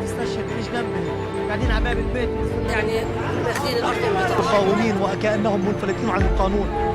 استشهد ليش جنبي قاعدين على باب البيت يعني ماخذين الارض المتر مقاومين وكأنهم منفلتين عن القانون.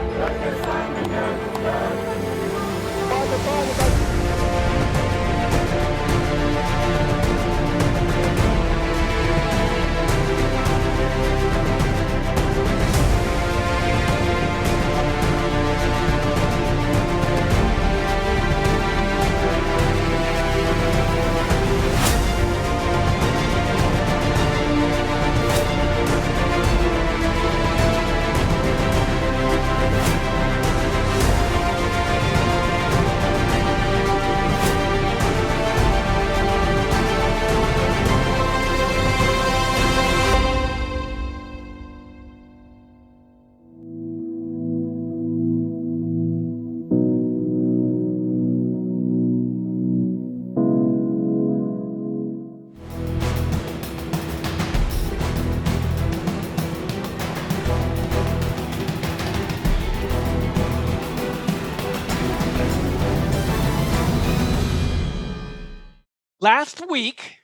Last week,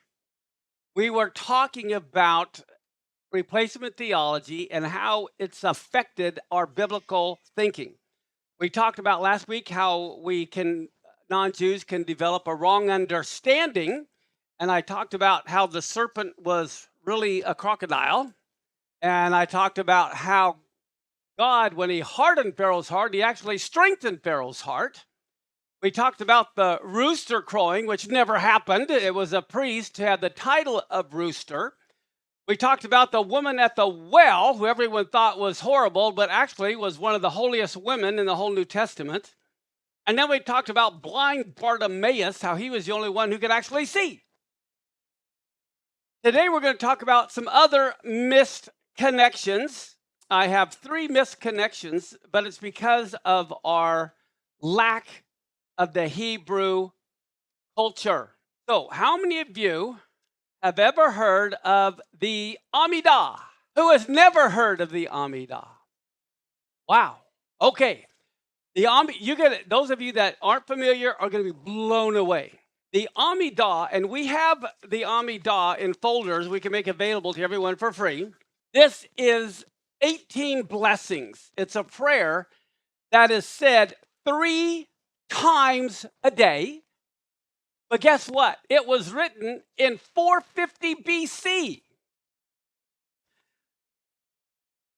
we were talking about replacement theology and how it's affected our biblical thinking. We talked about last week how non-Jews can develop a wrong understanding, and I talked about how the serpent was really a crocodile, and I talked about how God, when he hardened Pharaoh's heart, he actually strengthened Pharaoh's heart. We talked about the rooster crowing, which never happened. It was a priest who had the title of rooster. We talked about the woman at the well, who everyone thought was horrible, but actually was one of the holiest women in the whole New Testament. And then we talked about blind Bartimaeus, how he was the only one who could actually see. Today we're going to talk about some other missed connections. I have 3 missed connections, but it's because of our lack of the Hebrew culture. So, how many of you have ever heard of the Amidah? Who has never heard of the Amidah? Wow. Okay. Those of you that aren't familiar are going to be blown away. The Amidah, and we have the Amidah in folders we can make available to everyone for free. This is 18 blessings. It's a prayer that is said 3 times a day. But guess what? It was written in 450 BC.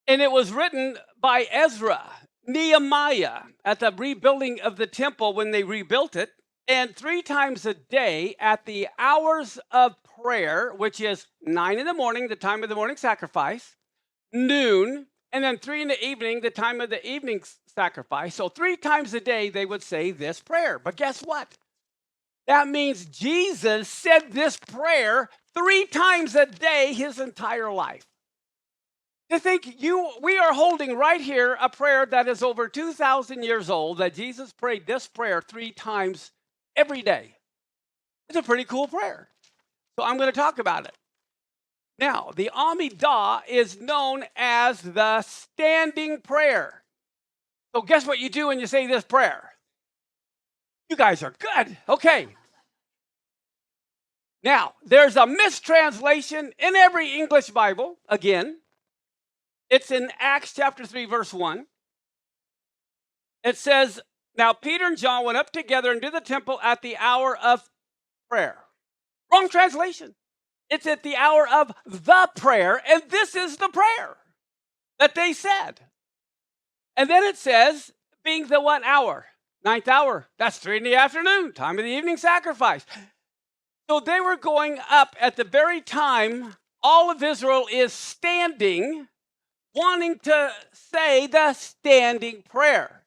And it was written by Ezra, Nehemiah, at the rebuilding of the temple when they rebuilt it. And 3 times a day at the hours of prayer, which is 9 in the morning, the time of the morning sacrifice, noon, and then 3 in the evening, the time of the evening sacrifice. So 3 times a day, they would say this prayer. But guess what? That means Jesus said this prayer 3 times a day his entire life. To think we are holding right here a prayer that is over 2,000 years old, that Jesus prayed this prayer 3 times every day. It's a pretty cool prayer. So I'm going to talk about it. Now, the Amidah is known as the standing prayer. So guess what you do when you say this prayer? You guys are good. Okay. Now, there's a mistranslation in every English Bible. Again, it's in Acts chapter 3, verse 1. It says, now Peter and John went up together into the temple at the hour of prayer. Wrong translation. It's at the hour of the prayer, and this is the prayer that they said. And then it says, being the what hour? 9th hour. That's 3 in the afternoon, time of the evening sacrifice. So they were going up at the very time all of Israel is standing, wanting to say the standing prayer.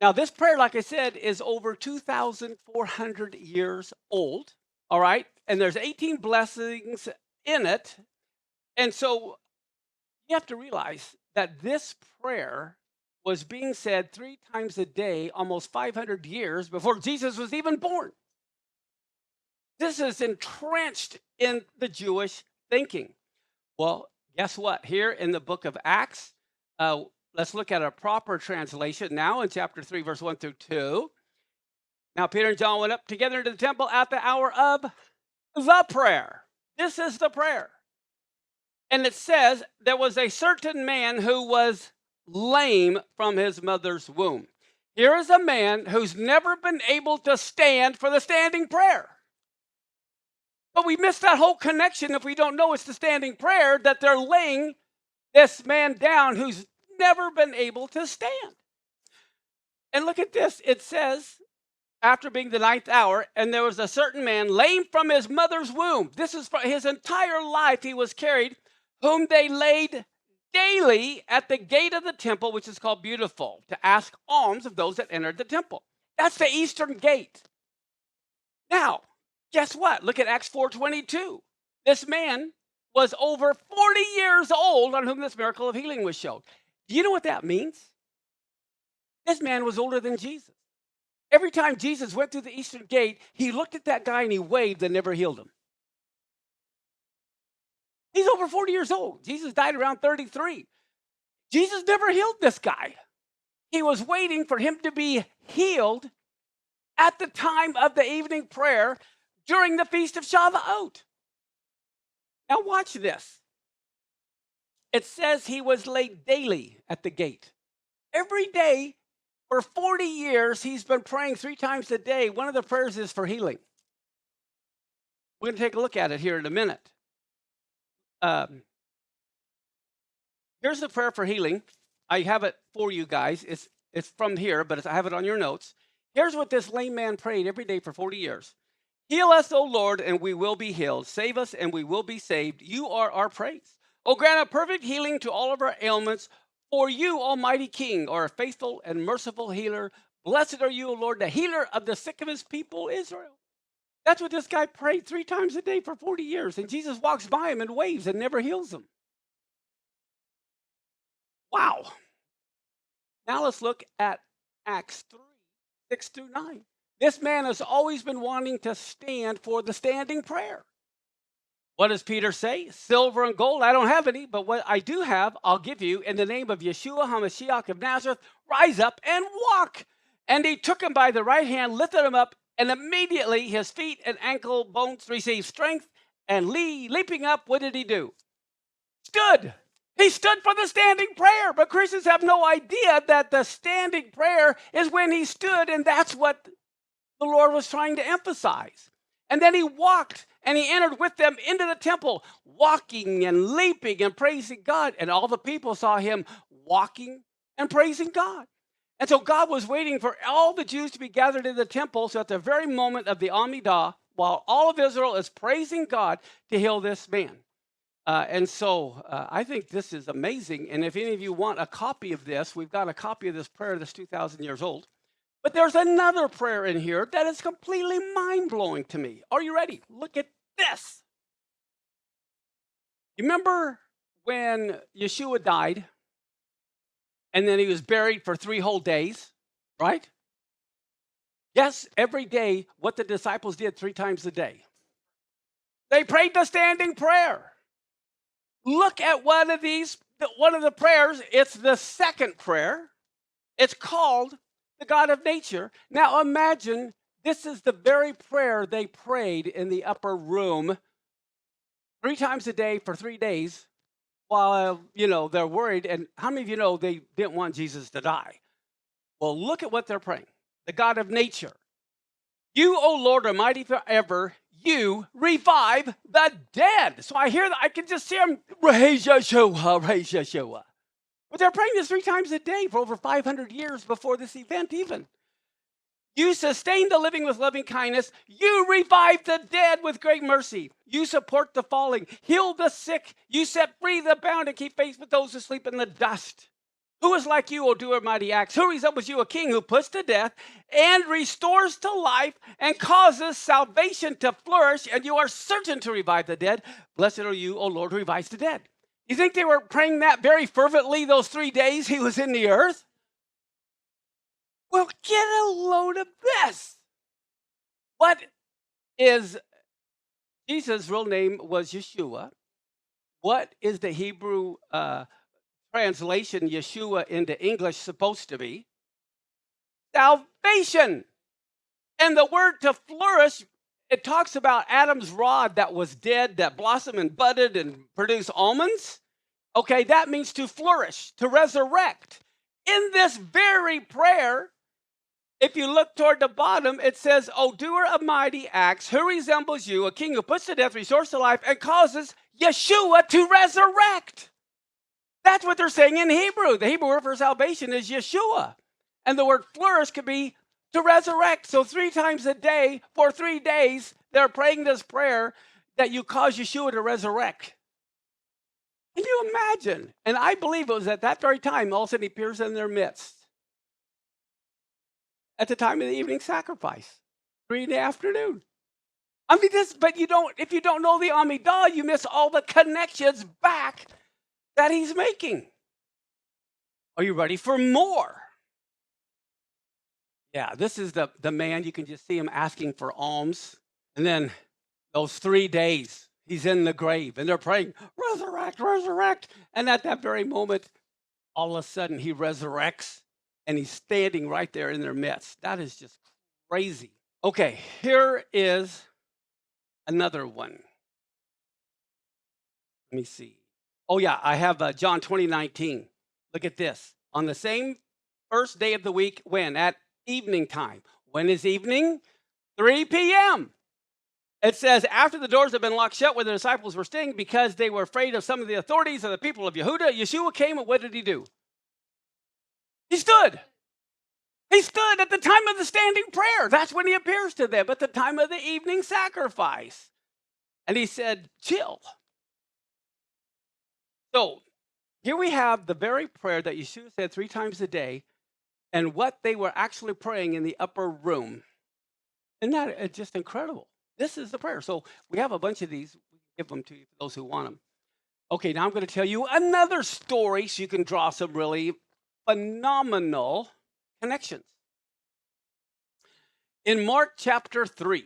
Now, this prayer, like I said, is over 2,400 years old, all right? And there's 18 blessings in it. And so you have to realize that this prayer was being said 3 times a day, almost 500 years before Jesus was even born. This is entrenched in the Jewish thinking. Well, guess what? Here in the book of Acts, let's look at a proper translation now in chapter 3, verse 1 through 2. Now, Peter and John went up together into the temple at the hour of, the prayer. This is the prayer. And it says, there was a certain man who was lame from his mother's womb. Here is a man who's never been able to stand for the standing prayer. But we miss that whole connection if we don't know it's the standing prayer, that they're laying this man down who's never been able to stand. And look at this. It says, after being the 9th hour, and there was a certain man lame from his mother's womb. This is for his entire life he was carried, whom they laid daily at the gate of the temple, which is called Beautiful, to ask alms of those that entered the temple. That's the eastern gate. Now, guess what? Look at Acts 4:22. This man was over 40 years old on whom this miracle of healing was shown. Do you know what that means? This man was older than Jesus. Every time Jesus went through the eastern gate, he looked at that guy and he waved and never healed him. He's over 40 years old. Jesus died around 33. Jesus never healed this guy. He was waiting for him to be healed at the time of the evening prayer during the Feast of Shavuot. Now watch this. It says he was laid daily at the gate. Every day for 40 years, he's been praying 3 times a day. One of the prayers is for healing. We're going to take a look at it here in a minute. Here's the prayer for healing. I have it for you guys. It's from here, but I have it on your notes. Here's what this lame man prayed every day for 40 years. Heal us, O Lord, and we will be healed. Save us, and we will be saved. You are our praise. O grant a perfect healing to all of our ailments. For you, Almighty King, are a faithful and merciful healer. Blessed are you, O Lord, the healer of the sick of his people, Israel. That's what this guy prayed 3 times a day for 40 years. And Jesus walks by him and waves and never heals him. Wow. Now let's look at Acts 3:6-9. This man has always been wanting to stand for the standing prayer. What does Peter say? Silver and gold, I don't have any, but what I do have, I'll give you. In the name of Yeshua HaMashiach of Nazareth, rise up and walk. And he took him by the right hand, lifted him up, and immediately his feet and ankle bones received strength. And leaping up, what did he do? Stood. He stood for the standing prayer. But Christians have no idea that the standing prayer is when he stood, and that's what the Lord was trying to emphasize. And then he walked and he entered with them into the temple, walking and leaping and praising God. And all the people saw him walking and praising God. And so God was waiting for all the Jews to be gathered in the temple. So at the very moment of the Amidah, while all of Israel is praising God, to heal this man. And so I think this is amazing. And if any of you want a copy of this, we've got a copy of this prayer that's 2,000 years old. But there's another prayer in here that is completely mind-blowing to me. Are you ready? Look at this. You remember when Yeshua died and then he was buried for 3 whole days, right? Yes, every day what the disciples did 3 times a day. They prayed the standing prayer. Look at one of the prayers. It's the second prayer. It's called the God of nature. Now imagine this is the very prayer they prayed in the upper room 3 times a day for 3 days while, they're worried. And how many of you know they didn't want Jesus to die? Well, look at what they're praying. The God of nature. You, O Lord, are mighty forever. You revive the dead. So I can just see them, raise Yeshua, raise Yeshua. But they're praying this 3 times a day for over 500 years before this event even. You sustain the living with loving kindness. You revive the dead with great mercy. You support the falling, heal the sick. You set free the bound and keep faith with those who sleep in the dust. Who is like you, O doer of mighty acts? Who resembles you, a king who puts to death and restores to life and causes salvation to flourish, and you are certain to revive the dead? Blessed are you, O Lord, who revives the dead. You think they were praying that very fervently those 3 days he was in the earth? Well, get a load of this. What is Jesus' real name was Yeshua. What is the Hebrew translation Yeshua into English supposed to be? Salvation. And the word to flourish it talks about Adam's rod that was dead, that blossomed and budded and produced almonds. Okay, that means to flourish, to resurrect. In this very prayer, if you look toward the bottom, it says, O doer of mighty acts, who resembles you, a king who puts to death, restores to life, and causes Yeshua to resurrect. That's what they're saying in Hebrew. The Hebrew word for salvation is Yeshua. And the word flourish could be to resurrect. So 3 times a day for 3 days, they're praying this prayer that you cause Yeshua to resurrect. Can you imagine? And I believe it was at that very time, all of a sudden he appears in their midst. At the time of the evening sacrifice, 3 in the afternoon. I mean, but if you don't know the Amidah, you miss all the connections back that he's making. Are you ready for more? Yeah, this is the man. You can just see him asking for alms. And then those 3 days, he's in the grave, and they're praying, resurrect, resurrect. And at that very moment, all of a sudden, he resurrects, and he's standing right there in their midst. That is just crazy. Okay, here is another one. Let me see. Oh, yeah, I have John 20:19. Look at this. On the same first day of the week, when? At evening time. When is evening? 3 p.m. It says, after the doors had been locked shut where the disciples were staying because they were afraid of some of the authorities of the people of Yehuda, Yeshua came, and what did he do? He stood. He stood at the time of the standing prayer. That's when he appears to them, at the time of the evening sacrifice. And he said, chill. So here we have the very prayer that Yeshua said 3 times a day, and what they were actually praying in the upper room. Isn't that just incredible? This is the prayer. So we have a bunch of these. We give them to you for those who want them. Okay, now I'm going to tell you another story so you can draw some really phenomenal connections. In Mark chapter 3,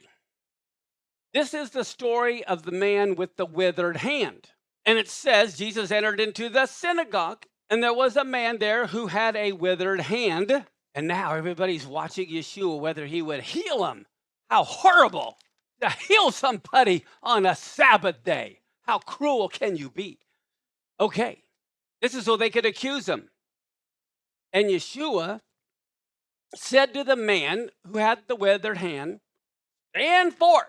this is the story of the man with the withered hand. And it says Jesus entered into the synagogue, and there was a man there who had a withered hand. And now everybody's watching Yeshua, whether he would heal him. How horrible to heal somebody on a Sabbath day. How cruel can you be? Okay, this is so they could accuse him. And Yeshua said to the man who had the withered hand, stand forth.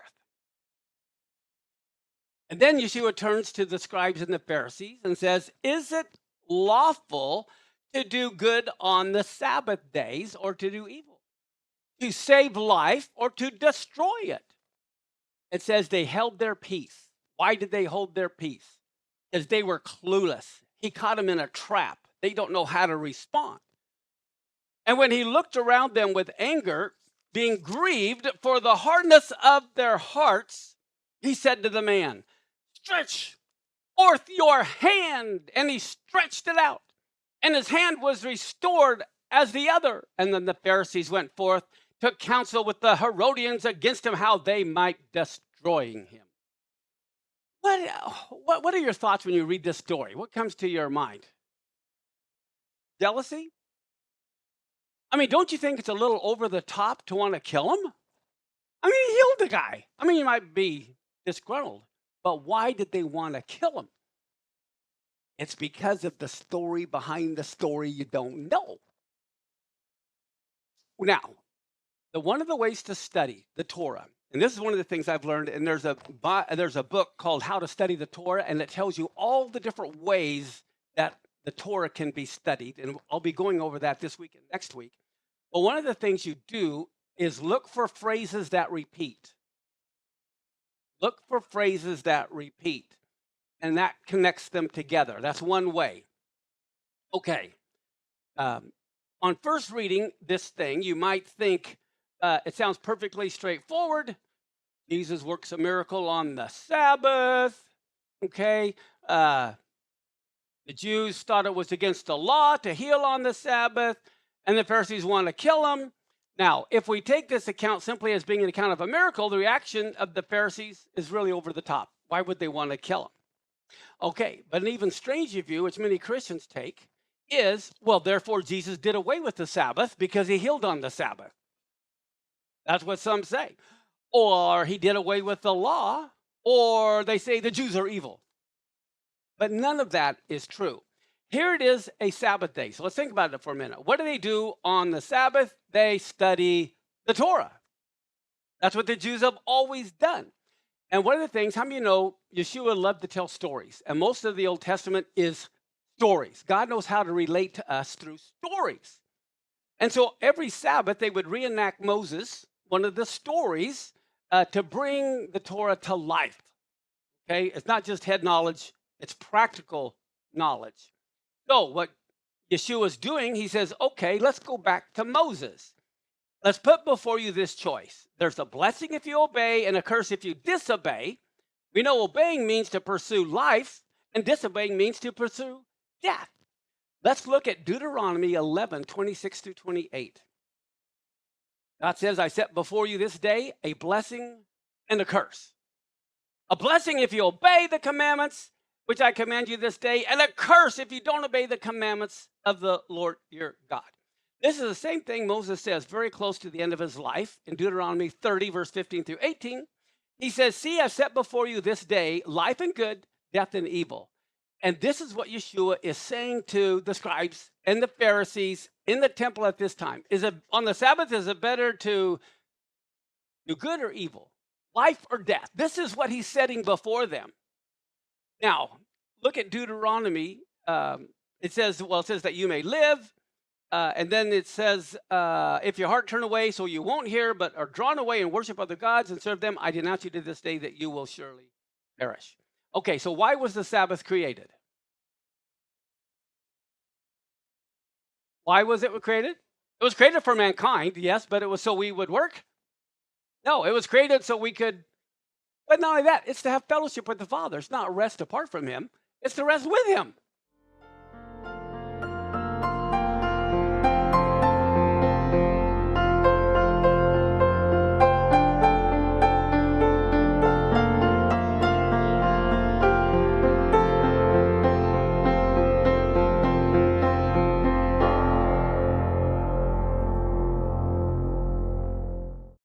And then Yeshua turns to the scribes and the Pharisees and says, is it lawful to do good on the Sabbath days or to do evil? To save life or to destroy it? It says they held their peace. Why did they hold their peace? Because they were clueless. He caught them in a trap. They don't know how to respond. And when he looked around them with anger, being grieved for the hardness of their hearts, he said to the man, stretch forth your hand. And he stretched it out, and his hand was restored as the other. And then the Pharisees went forth, took counsel with the Herodians against him, how they might destroy him. What are your thoughts when you read this story? What comes to your mind? Jealousy? I mean, don't you think it's a little over the top to want to kill him? I mean, he healed the guy. I mean, you might be disgruntled, but why did they want to kill him? It's because of the story behind the story you don't know. Now, one of the ways to study the Torah, and this is one of the things I've learned, and there's a book called How to Study the Torah, and it tells you all the different ways that the Torah can be studied, and I'll be going over that this week and next week. But one of the things you do is look for phrases that repeat. Look for phrases that repeat, and that connects them together. That's one way. Okay. On first reading this thing, you might think it sounds perfectly straightforward. Jesus works a miracle on the Sabbath. Okay. The Jews thought it was against the law to heal on the Sabbath, and the Pharisees want to kill him. Now, if we take this account simply as being an account of a miracle, the reaction of the Pharisees is really over the top. Why would they want to kill him? Okay, but an even stranger view, which many Christians take, is, well, therefore Jesus did away with the Sabbath because he healed on the Sabbath. That's what some say. or he did away with the law, or they say the Jews are evil. But none of that is true. Here it is, a Sabbath day. So let's think about it for a minute. What do they do on the Sabbath? They study the Torah. That's what the Jews have always done. And one of the things, how many of you know, Yeshua loved to tell stories. And most of the Old Testament is stories. God knows how to relate to us through stories. And so every Sabbath, they would reenact Moses, one of the stories, to bring the Torah to life. Okay? It's not just head knowledge, it's practical knowledge. So what Yeshua is doing, he says, okay, let's go back to Moses. Let's put before you this choice. There's a blessing if you obey and a curse if you disobey. We know obeying means to pursue life, and disobeying means to pursue death. Let's look at Deuteronomy 11, 26 through 28. God says, I set before you this day a blessing and a curse. A blessing if you obey the commandments, which I command you this day, and a curse if you don't obey the commandments of the Lord your God. This is the same thing Moses says very close to the end of his life in Deuteronomy 30, verse 15 through 18. He says, see, I've set before you this day life and good, death and evil. And this is what Yeshua is saying to the scribes and the Pharisees in the temple at this time. On the Sabbath, is it better to do good or evil? Life or death? This is what he's setting before them. Now, look at Deuteronomy. It says that you may live. And then it says, if your heart turn away so you won't hear, but are drawn away and worship other gods and serve them, I denounce you to this day that you will surely perish. Okay, so why was the Sabbath created? Why was it created? It was created for mankind, yes, but it was so we would work? No, it was created so we could, but not only that, it's to have fellowship with the Father. It's not rest apart from him. It's to rest with him.